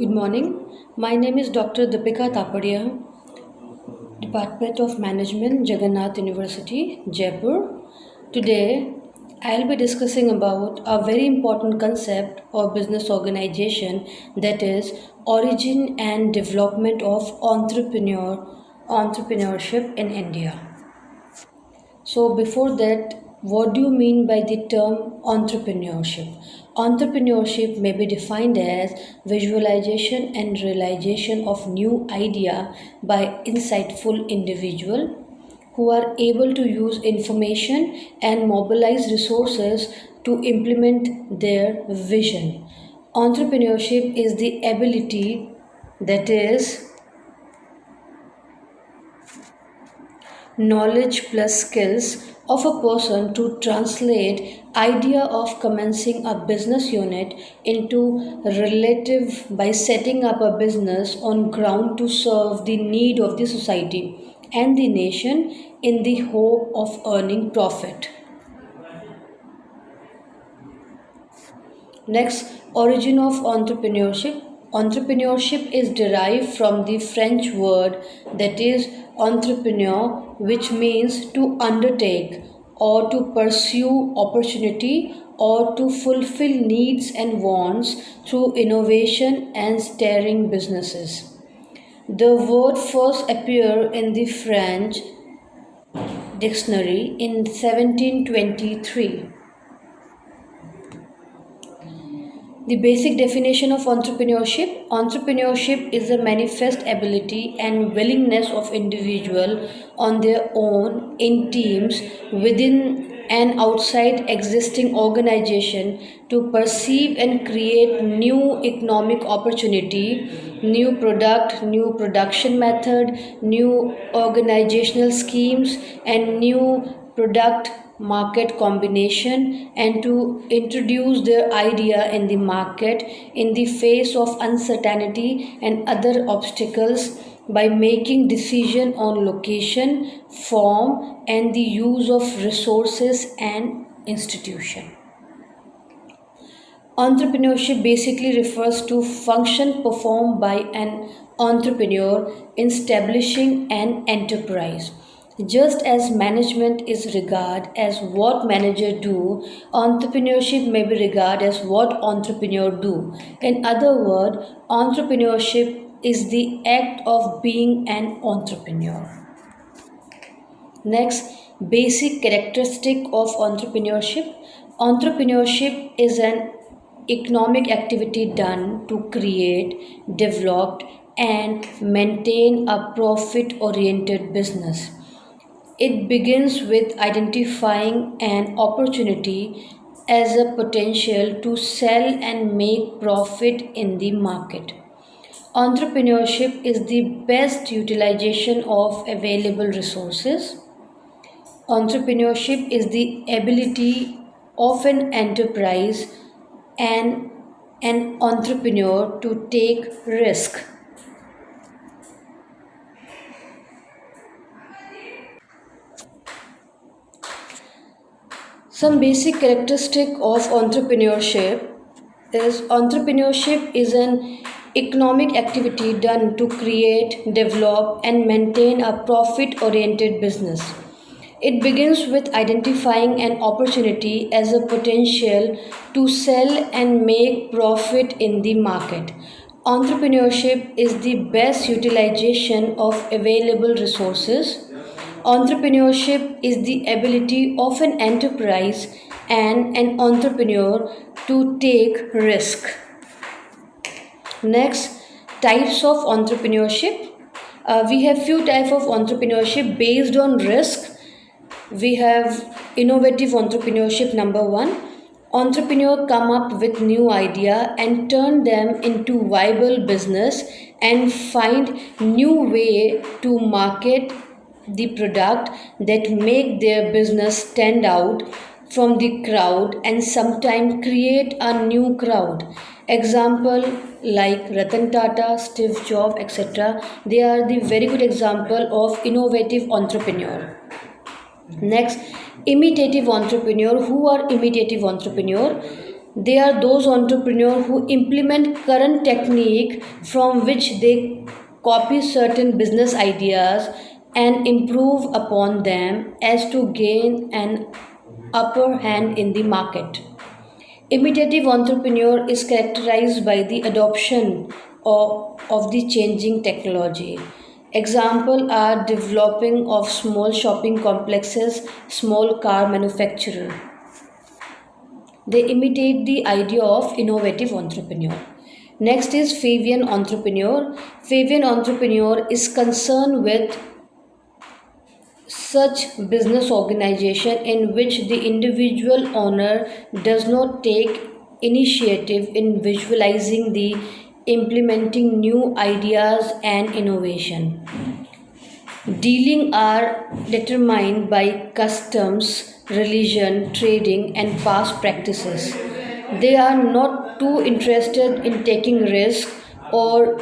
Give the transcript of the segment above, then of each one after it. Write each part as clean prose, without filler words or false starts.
Good morning. My name is Dr. Deepika Tapadia, Department of Management, Jagannath University, Jaipur. Today, I'll be discussing about a very important concept of business organization, that is origin and development of entrepreneurship in India. So, before that, what do you mean by the term entrepreneurship? Entrepreneurship may be defined as visualization and realization of new idea by insightful individual who are able to use information and mobilize resources to implement their vision. Entrepreneurship is the ability, that is knowledge plus skills of a person to translate idea of commencing a business unit into relative by setting up a business on ground to serve the need of the society and the nation in the hope of earning profit. Next, origin of entrepreneurship. Entrepreneurship is derived from the French word, that is entrepreneur, which means to undertake or to pursue opportunity or to fulfill needs and wants through innovation and steering businesses. The word first appeared in the French dictionary in 1723. The basic definition of entrepreneurship is a manifest ability and willingness of individual on their own, in teams, within and outside existing organization to perceive and create new economic opportunity, new product, new production method, new organizational schemes, and new product market combination, and to introduce their idea in the market in the face of uncertainty and other obstacles by making decision on location, form, and the use of resources and institution. Entrepreneurship basically refers to function performed by an entrepreneur in establishing an enterprise. Just as management is regarded as what manager do, entrepreneurship may be regarded as what entrepreneur do. In other words, entrepreneurship is the act of being an entrepreneur. Next, basic characteristic of entrepreneurship. Entrepreneurship is an economic activity done to create, develop, and maintain a profit oriented business. It begins with identifying an opportunity as a potential to sell and make profit in the market. Entrepreneurship is the best utilization of available resources. Entrepreneurship is the ability of an enterprise and an entrepreneur to take risk. Some basic characteristic of entrepreneurship is an economic activity done to create, develop, and maintain a profit oriented business. It begins with identifying an opportunity as a potential to sell and make profit in the market. Entrepreneurship is the best utilization of available resources. Entrepreneurship is the ability of an enterprise and an entrepreneur to take risk. Next, types of entrepreneurship. We have few types of entrepreneurship based on risk. We have innovative entrepreneurship. Number one, entrepreneur come up with new idea and turn them into viable business and find new way to market the product that make their business stand out from the crowd and sometimes create a new crowd. Example like Ratan Tata, Steve Jobs, etc. They are the very good example of innovative entrepreneur. Next, imitative entrepreneur. Who are imitative entrepreneur? They are those entrepreneurs who implement current technique from which they copy certain business ideas and improve upon them as to gain an upper hand in the market. Imitative entrepreneur is characterized by the adoption of the changing technology. Example are developing of small shopping complexes, small car manufacturer. They imitate the idea of innovative entrepreneur. Next is Fabian entrepreneur. Fabian entrepreneur is concerned with such business organization in which the individual owner does not take initiative in visualizing the implementing new ideas and innovation. Dealing are determined by customs, religion, trading, and past practices. They are not too interested in taking risk or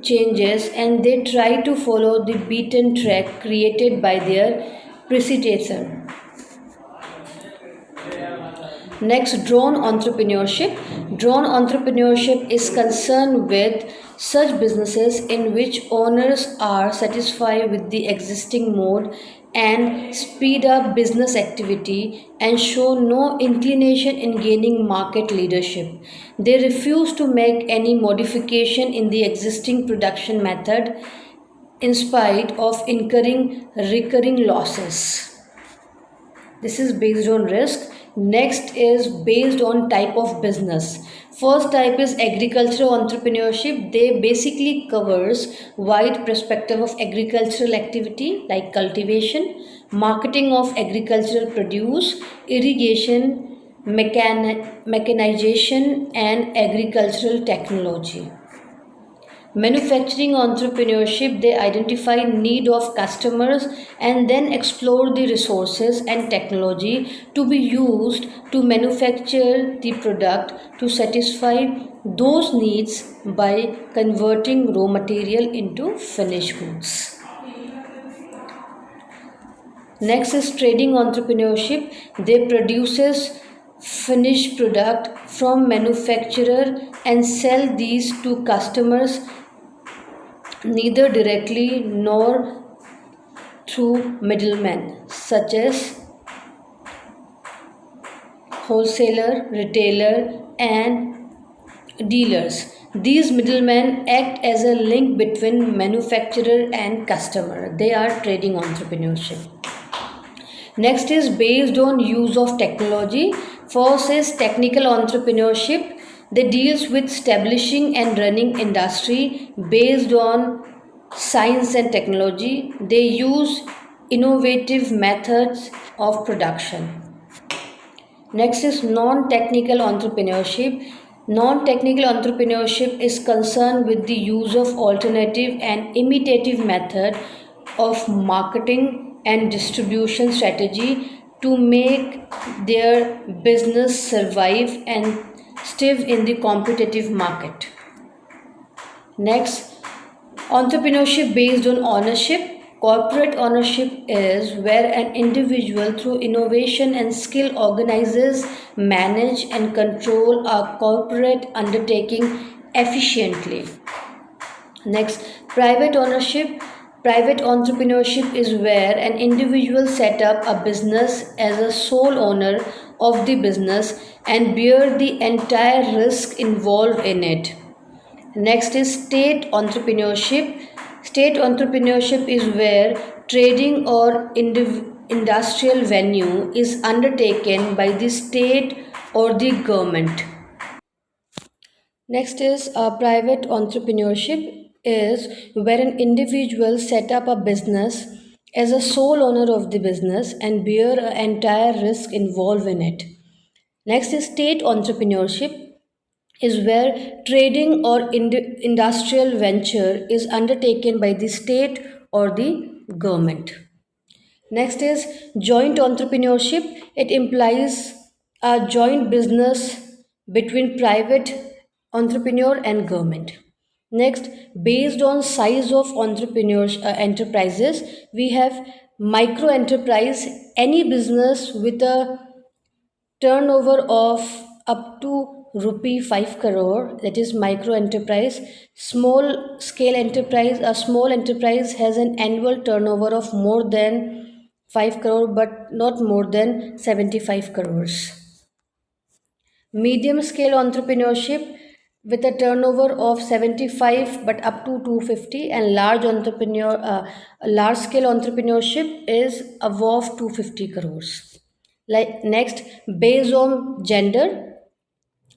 changes, and they try to follow the beaten track created by their predecessor. Next, drone entrepreneurship. Drone entrepreneurship is concerned with such businesses in which owners are satisfied with the existing mode and speed up business activity and show no inclination in gaining market leadership. They refuse to make any modification in the existing production method in spite of incurring recurring losses. This is based on risk. Next is based on type of business. First type is agricultural entrepreneurship. They basically covers wide perspective of agricultural activity like cultivation, marketing of agricultural produce, irrigation, mechanization, and agricultural technology. Manufacturing entrepreneurship, they identify need of customers and then explore the resources and technology to be used to manufacture the product to satisfy those needs by converting raw material into finished goods. Next is trading entrepreneurship. They produces finished product from manufacturer and sell these to customers neither directly nor through middlemen such as wholesaler, retailer, and dealers. These middlemen act as a link between manufacturer and customer. They are trading entrepreneurship. Next is based on use of technology. First is technical entrepreneurship. They deals with establishing and running industry based on science and technology. They use innovative methods of production. Next is non-technical entrepreneurship. Non-technical entrepreneurship is concerned with the use of alternative and imitative method of marketing and distribution strategy to make their business survive and still in the competitive market. Next, entrepreneurship based on ownership. Corporate ownership is where an individual, through innovation and skill, organizes, manage, and control a corporate undertaking efficiently. Next, private ownership. Private entrepreneurship is where an individual set up a business as a sole owner of the business and bear the entire risk involved in it. Next is state entrepreneurship. State entrepreneurship is where trading or industrial venue is undertaken by the state or the government. Next is private entrepreneurship is where an individual set up a business as a sole owner of the business and bear an entire risk involved in it. Next is state entrepreneurship is where trading or industrial venture is undertaken by the state or the government. Next is joint entrepreneurship. It implies a joint business between private entrepreneur and government. Next, based on size of entrepreneurs enterprises, we have micro enterprise, any business with a turnover of up to rupee 5 crore, that is micro enterprise. Small scale enterprise, a small enterprise has an annual turnover of more than 5 crore but not more than 75 crores. Medium scale entrepreneurship with a turnover of 75 but up to 250, and large scale entrepreneurship is above 250 crores. Like next, based on gender,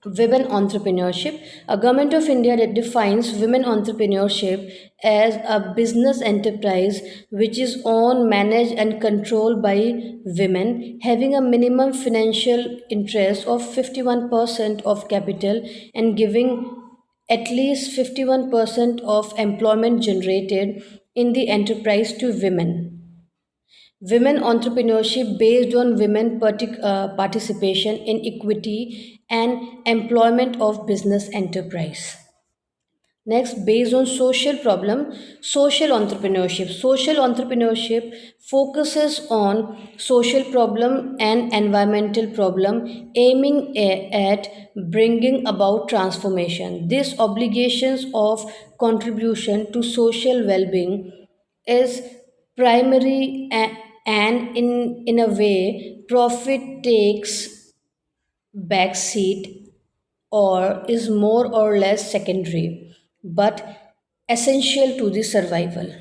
women entrepreneurship. A government of India that defines women entrepreneurship as a business enterprise which is owned, managed, and controlled by women, having a minimum financial interest of 51% of capital and giving at least 51% of employment generated in the enterprise to women. Women entrepreneurship based on participation in equity and employment of business enterprise. Next, based on social problem, social entrepreneurship. Social entrepreneurship focuses on social problem and environmental problem, aiming at bringing about transformation. This obligations of contribution to social well-being is primary and in a way profit takes backseat or is more or less secondary but essential to the survival.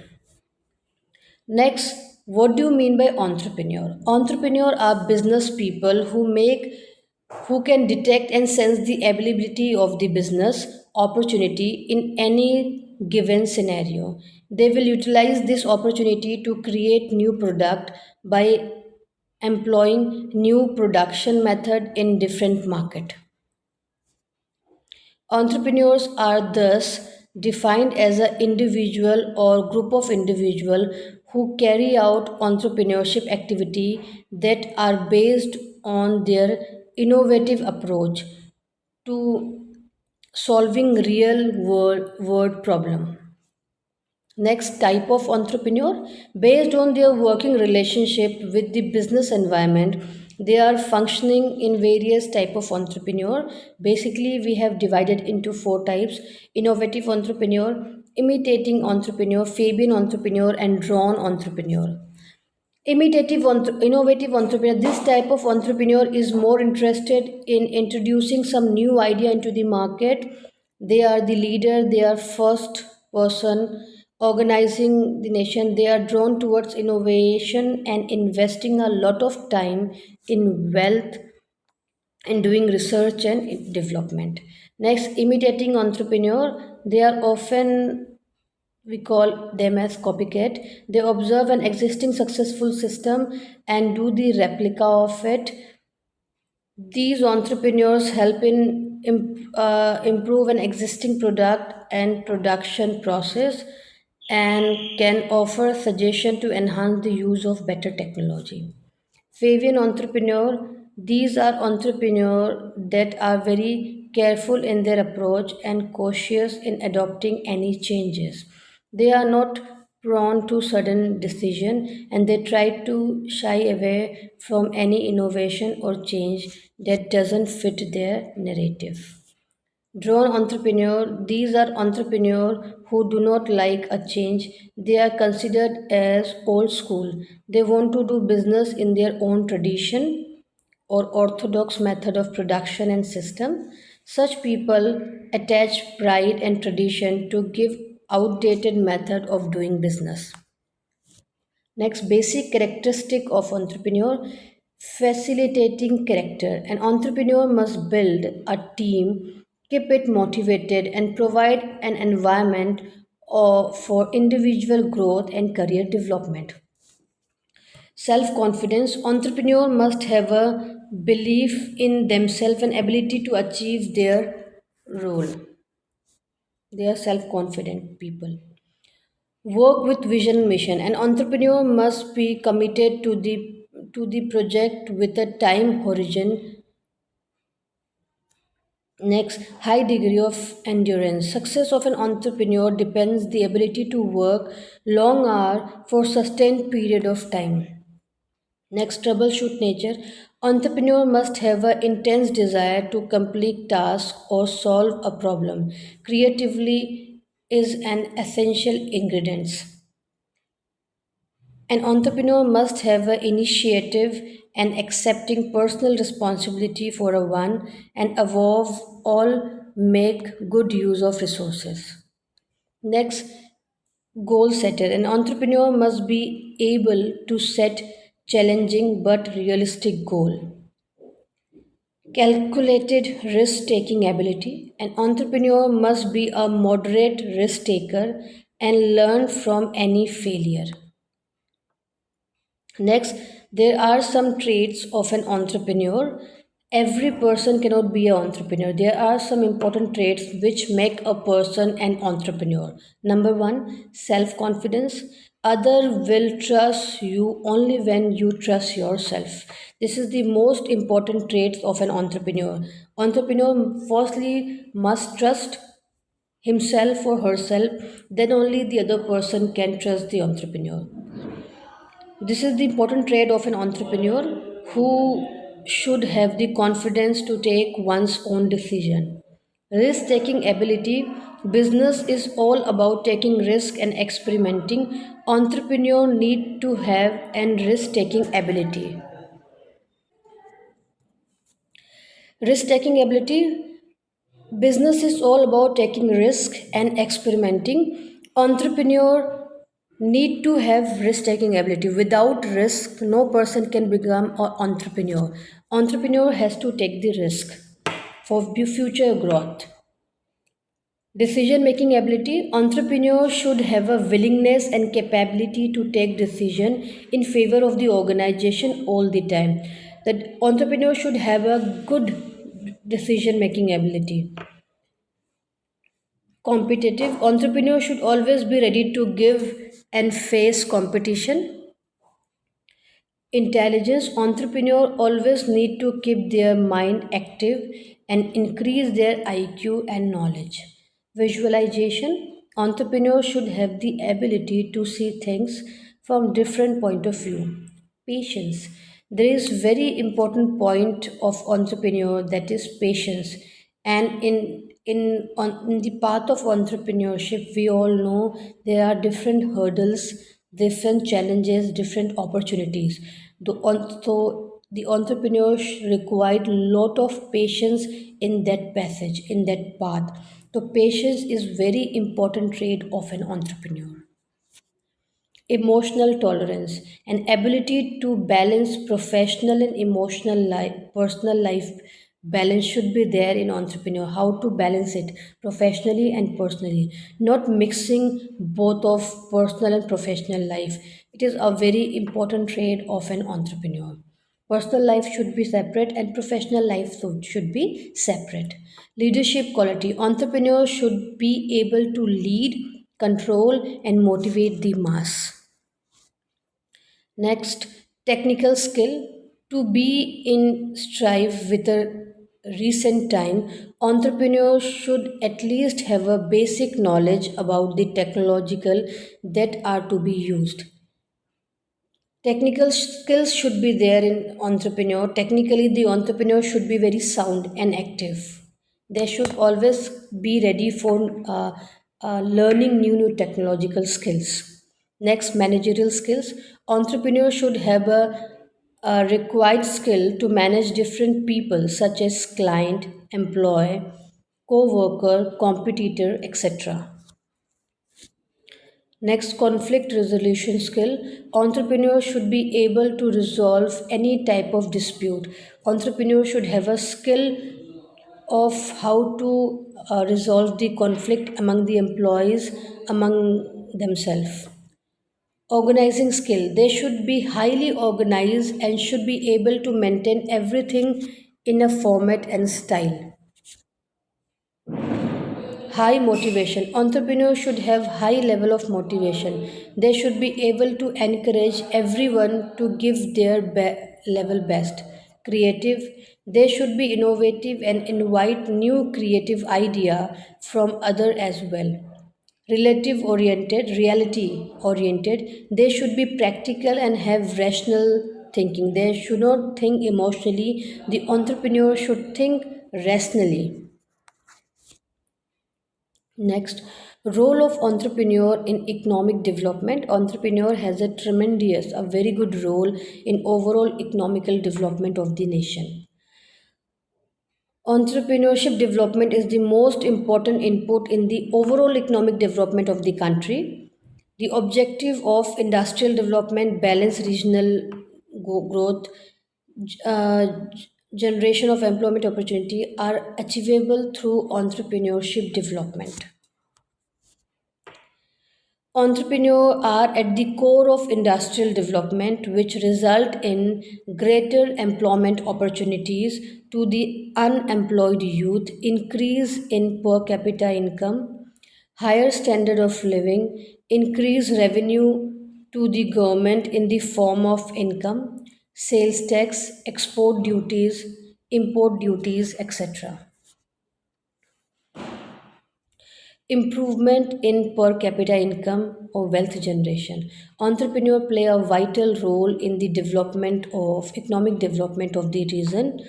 Next, what do you mean by entrepreneur? Entrepreneur are business people who can detect and sense the availability of the business opportunity in any given scenario. They will utilize this opportunity to create new product by employing new production method in different market. Entrepreneurs are thus defined as an individual or group of individuals who carry out entrepreneurship activity that are based on their innovative approach to solving real world problem. Next type of entrepreneur, based on their working relationship with the business environment, they are functioning in various type of entrepreneur. Basically, we have divided into four types: innovative entrepreneur, imitating entrepreneur, Fabian entrepreneur, and drawn entrepreneur. Innovative entrepreneur, this type of entrepreneur is more interested in introducing some new idea into the market. They are the leader, they are first person organizing the nation. They are drawn towards innovation and investing a lot of time in wealth and doing research and development. Next, imitating entrepreneur, they are often, we call them as copycat. They observe an existing successful system and do the replica of it. These entrepreneurs help in improve an existing product and production process and can offer suggestion to enhance the use of better technology. Fabian entrepreneur, these are entrepreneurs that are very careful in their approach and cautious in adopting any changes. They are not prone to sudden decision and they try to shy away from any innovation or change that doesn't fit their narrative. Drone entrepreneur, these are entrepreneurs who do not like a change. They are considered as old school. They want to do business in their own tradition or orthodox method of production and system. Such people attach pride and tradition to give outdated method of doing business. Next, basic characteristic of entrepreneur, facilitating character. An entrepreneur must build a team, keep it motivated, and provide an environment for individual growth and career development. Self confidence, entrepreneur must have a belief in themselves and ability to achieve their role. They are self confident people. Work with vision and mission. An entrepreneur must be committed to the project with a time horizon. Next, high degree of endurance. Success of an entrepreneur depends the ability to work long hour for sustained period of time. Next, troubleshoot nature. Entrepreneur must have an intense desire to complete tasks or solve a problem. Creatively is an essential ingredient. An entrepreneur must have an initiative and accepting personal responsibility for a one and above all make good use of resources. Next, goal setter. An entrepreneur must be able to set challenging but realistic goal. Calculated risk taking ability. An entrepreneur must be a moderate risk taker and learn from any failure. Next, there are some traits of an entrepreneur. Every person cannot be an entrepreneur. There are some important traits which make a person an entrepreneur. Number one, self confidence. Other will trust you only when you trust yourself. This is the most important traits of an entrepreneur. Entrepreneur firstly must trust himself or herself, then only the other person can trust the entrepreneur. This is the important trait of an entrepreneur who should have the confidence to take one's own decision. Risk taking ability. Business is all about taking risk and experimenting. Entrepreneur need to have an risk taking ability. Risk taking ability. Business is all about taking risk and experimenting. Entrepreneur need to have risk taking ability. Without risk, no person can become an entrepreneur. Entrepreneur has to take the risk for future growth. Decision making ability. Entrepreneur should have a willingness and capability to take decision in favor of the organization all the time. The entrepreneur should have a good decision making ability. Competitive. Entrepreneur should always be ready to give and face competition. Intelligence. Entrepreneur always need to keep their mind active and increase their IQ and knowledge. Visualization. Entrepreneur should have the ability to see things from different point of view. Patience. There is very important point of entrepreneur, that is patience. And in the path of entrepreneurship, we all know there are different hurdles, different challenges, different opportunities. So the entrepreneur required lot of patience in that passage, in that path. So patience is very important trait of an entrepreneur. Emotional tolerance, an ability to balance professional and emotional life, personal life balance should be there in entrepreneur. How to balance it professionally and personally, not mixing both of personal and professional life. It is a very important trait of an entrepreneur. Personal life should be separate and professional life should be separate. Leadership quality. Entrepreneurs should be able to lead, control, and motivate the mass. Next, technical skill. To be in strive with a recent time, entrepreneurs should at least have a basic knowledge about the technological that are to be used. Technical skills should be there in entrepreneur. Technically, the entrepreneur should be very sound and active. They should always be ready for learning new technological skills. Next, managerial skills. Entrepreneur should have a required skill to manage different people such as client, employee, co-worker, competitor, etc. Next, conflict resolution skill. Entrepreneur should be able to resolve any type of dispute. Entrepreneur should have a skill of how to resolve the conflict among the employees, among themselves. Organizing skill. They should be highly organized and should be able to maintain everything in a format and style. High motivation. Entrepreneurs should have high level of motivation. They should be able to encourage everyone to give their level best. Creative. They should be innovative and invite new creative idea from other as well. Relative oriented, reality oriented. They should be practical and have rational thinking. They should not think emotionally. The entrepreneur should think rationally. Next, role of entrepreneur in economic development. Entrepreneur has a very good role in overall economical development of the nation. Entrepreneurship development is the most important input in the overall economic development of the country. The objective of industrial development, balance regional growth, generation of employment opportunity are achievable through entrepreneurship development. Entrepreneurs are at the core of industrial development, which result in greater employment opportunities to the unemployed youth, increase in per capita income, higher standard of living, increase revenue to the government in the form of income, sales tax, export duties, import duties, etc. Improvement in per capita income or wealth generation. Entrepreneurs play a vital role in the development of economic development of the region.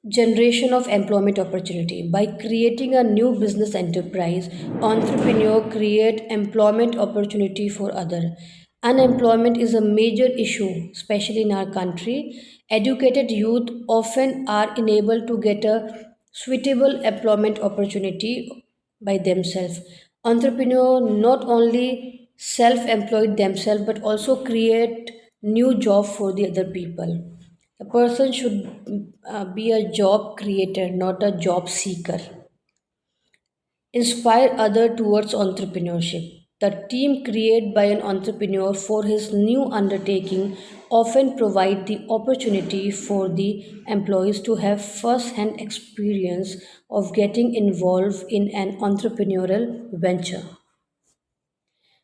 Generation of employment opportunity. By creating a new business enterprise, entrepreneur create employment opportunity for other. Unemployment is a major issue, especially in our country. Educated youth often are unable to get a suitable employment opportunity by themselves. Entrepreneur not only self-employed themselves but also create new job for the other people. A person should be a job creator, not a job seeker. Inspire other towards entrepreneurship. The team created by an entrepreneur for his new undertaking often provide the opportunity for the employees to have first-hand experience of getting involved in an entrepreneurial venture.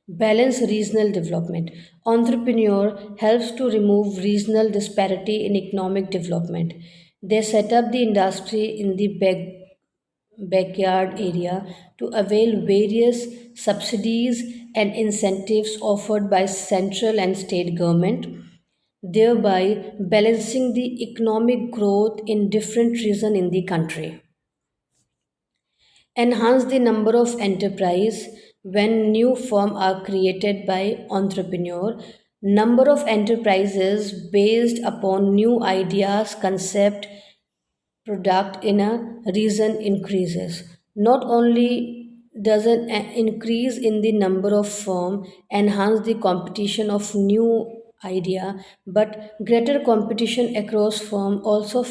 Balance regional development. Entrepreneur helps to remove regional disparity in economic development. They set up the industry in the backyard area to avail various subsidies and incentives offered by central and state government, thereby balancing the economic growth in different regions in the country. Enhance the number of enterprise. When new firm are created by entrepreneur, number of enterprises based upon new ideas, concept, product in a region increases. Not only does an increase in the number of firm enhance the competition of new idea, but greater competition across firm also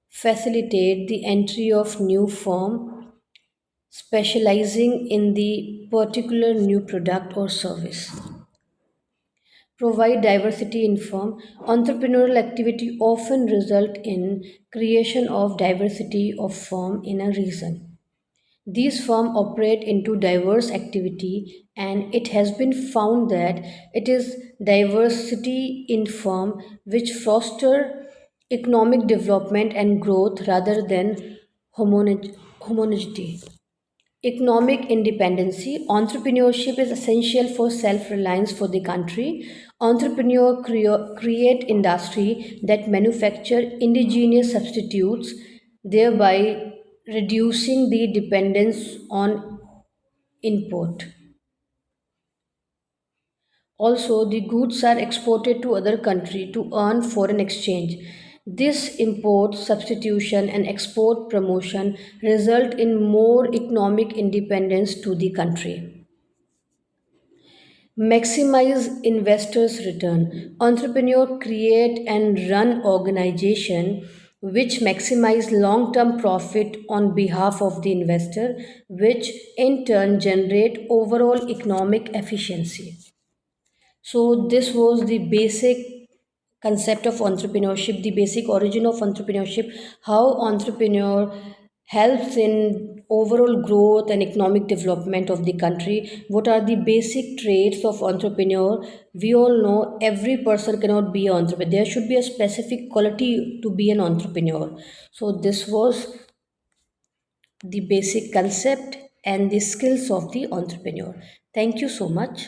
facilitate the entry of new firm specializing in the particular new product or service. Provide diversity in firm. Entrepreneurial activity often result in creation of diversity of firm in a region. These firms operate into diverse activity, and it has been found that it is diversity in firm which foster economic development and growth rather than homogeneity. Economic independency. Entrepreneurship is essential for self-reliance for the country. Entrepreneurs create industry that manufacture indigenous substitutes, thereby reducing the dependence on import. Also, the goods are exported to other country to earn foreign exchange. This import substitution and export promotion result in more economic independence to the country. Maximize investors' return. Entrepreneurs create and run organization which maximize long-term profit on behalf of the investor, which in turn generate overall economic efficiency. So, this was the basic concept of entrepreneurship, the basic origin of entrepreneurship, how entrepreneur helps in overall growth and economic development of the country. What are the basic traits of entrepreneur? We all know every person cannot be an entrepreneur. There should be a specific quality to be an entrepreneur. So, this was the basic concept and the skills of the entrepreneur. Thank you so much.